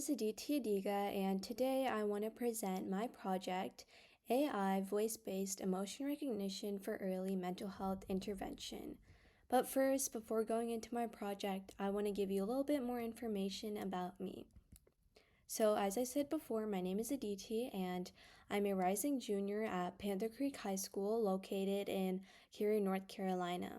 is Aditi Ediga, and today I want to present my project, AI Voice-Based Emotion Recognition for Early Mental Health Intervention. But first, before going into my project, I want to give you a little bit more information about me. So, as I said before, my name is Aditi, and I'm a rising junior at Panther Creek High School, located in Cary, North Carolina.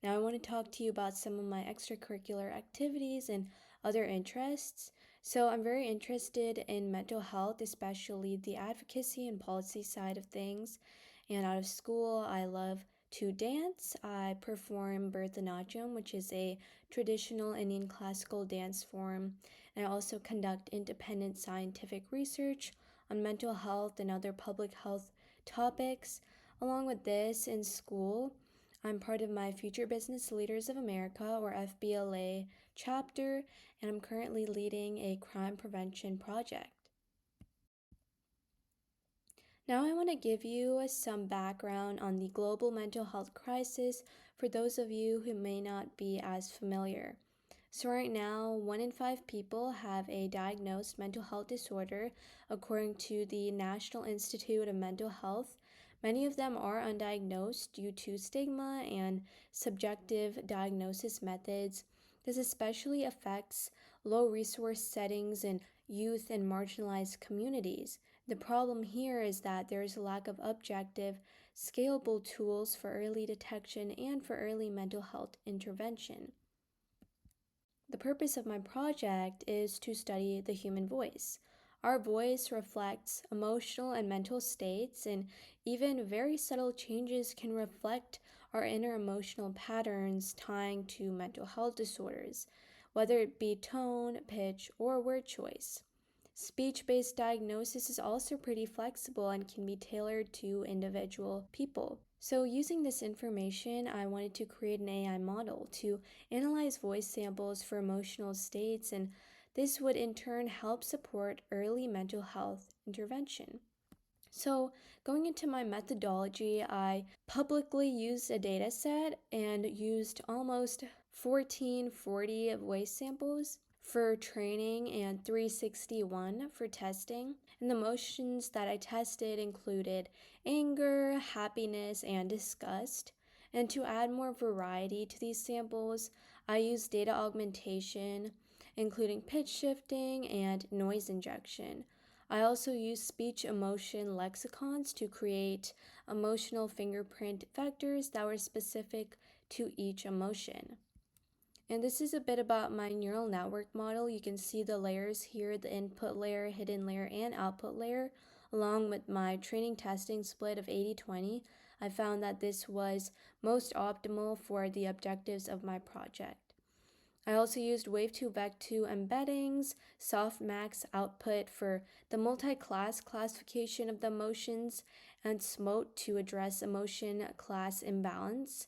Now, I want to talk to you about some of my extracurricular activities and other interests. So, I'm very interested in mental health, especially the advocacy and policy side of things. And out of school, I love to dance. I perform Bharatanatyam, which is a traditional Indian classical dance form. And I also conduct independent scientific research on mental health and other public health topics. Along with this, in school, I'm part of my Future Business Leaders of America, or FBLA, chapter, and I'm currently leading a crime prevention project. Now I want to give you some background on the global mental health crisis for those of you who may not be as familiar. So right now, 1 in 5 people have a diagnosed mental health disorder according to the National Institute of Mental Health. Many of them are undiagnosed due to stigma and subjective diagnosis methods. This especially affects low resource settings in youth and marginalized communities. The problem here is that there is a lack of objective, scalable tools for early detection and for early mental health intervention. The purpose of my project is to study the human voice. Our voice reflects emotional and mental states, and even very subtle changes can reflect our inner emotional patterns tying to mental health disorders, whether it be tone, pitch, or word choice. Speech-based diagnosis is also pretty flexible and can be tailored to individual people. So using this information, I wanted to create an AI model to analyze voice samples for emotional states, and this would in turn help support early mental health intervention. So going into my methodology, I publicly used a data set and used almost 1440 voice samples for training and 361 for testing. And the emotions that I tested included anger, happiness, and disgust. And to add more variety to these samples, I used data augmentation, including pitch shifting and noise injection. I also used speech emotion lexicons to create emotional fingerprint vectors that were specific to each emotion. And this is a bit about my neural network model. You can see the layers here, the input layer, hidden layer, and output layer. Along with my training testing split of 80-20, I found that this was most optimal for the objectives of my project. I also used Wave2Vec2 embeddings, softmax output for the multi-class classification of the emotions, and SMOTE to address emotion class imbalance.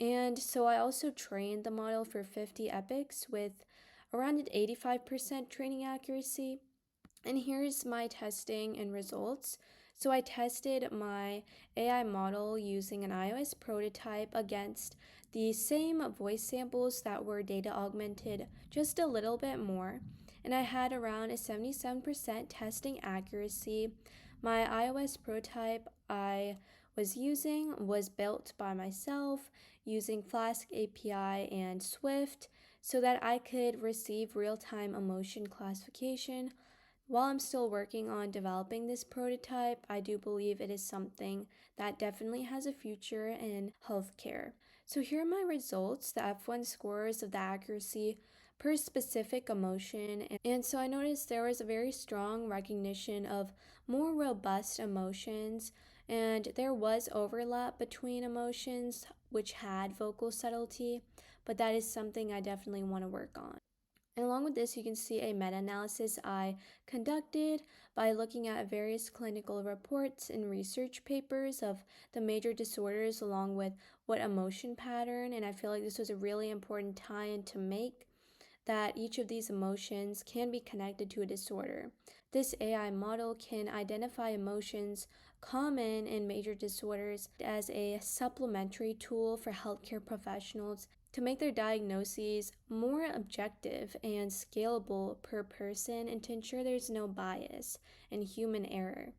And so I also trained the model for 50 epochs with around an 85% training accuracy. And here's my testing and results. So I tested my AI model using an iOS prototype against the same voice samples that were data augmented just a little bit more. And I had around a 77% testing accuracy. My iOS prototype I was using was built by myself using Flask API and Swift so that I could receive real-time emotion classification. While I'm still working on developing this prototype, I do believe it is something that definitely has a future in healthcare. So here are my results, the F1 scores of the accuracy per specific emotion. And so I noticed there was a very strong recognition of more robust emotions, and there was overlap between emotions which had vocal subtlety, but that is something I definitely want to work on. And along with this, you can see a meta-analysis I conducted by looking at various clinical reports and research papers of the major disorders along with what emotion pattern, and I feel like this was a really important tie-in to make, that each of these emotions can be connected to a disorder. This AI model can identify emotions common in major disorders as a supplementary tool for healthcare professionals to make their diagnoses more objective and scalable per person and to ensure there's no bias and human error.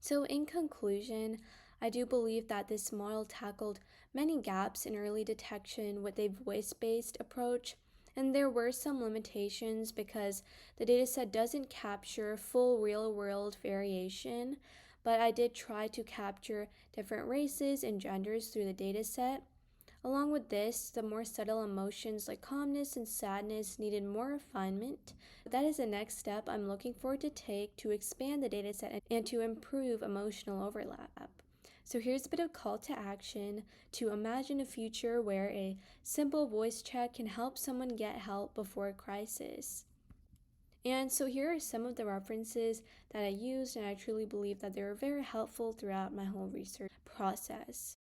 So, in conclusion, I do believe that this model tackled many gaps in early detection with a voice based approach, and there were some limitations because the dataset doesn't capture full real world variation. But I did try to capture different races and genders through the dataset. Along with this, the more subtle emotions like calmness and sadness needed more refinement. That is the next step I'm looking forward to take to expand the dataset and to improve emotional overlap. So here's a bit of call to action to imagine a future where a simple voice check can help someone get help before a crisis. And so here are some of the references that I used, and I truly believe that they were very helpful throughout my whole research process.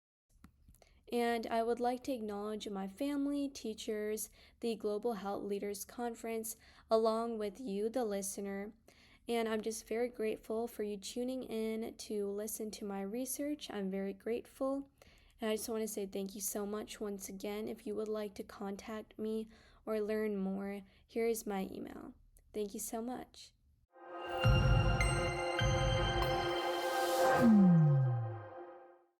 And I would like to acknowledge my family, teachers, the Global Health Leaders Conference, along with you, the listener. And I'm just very grateful for you tuning in to listen to my research. I'm very grateful. And I just want to say thank you so much once again. If you would like to contact me or learn more, here is my email. Thank you so much.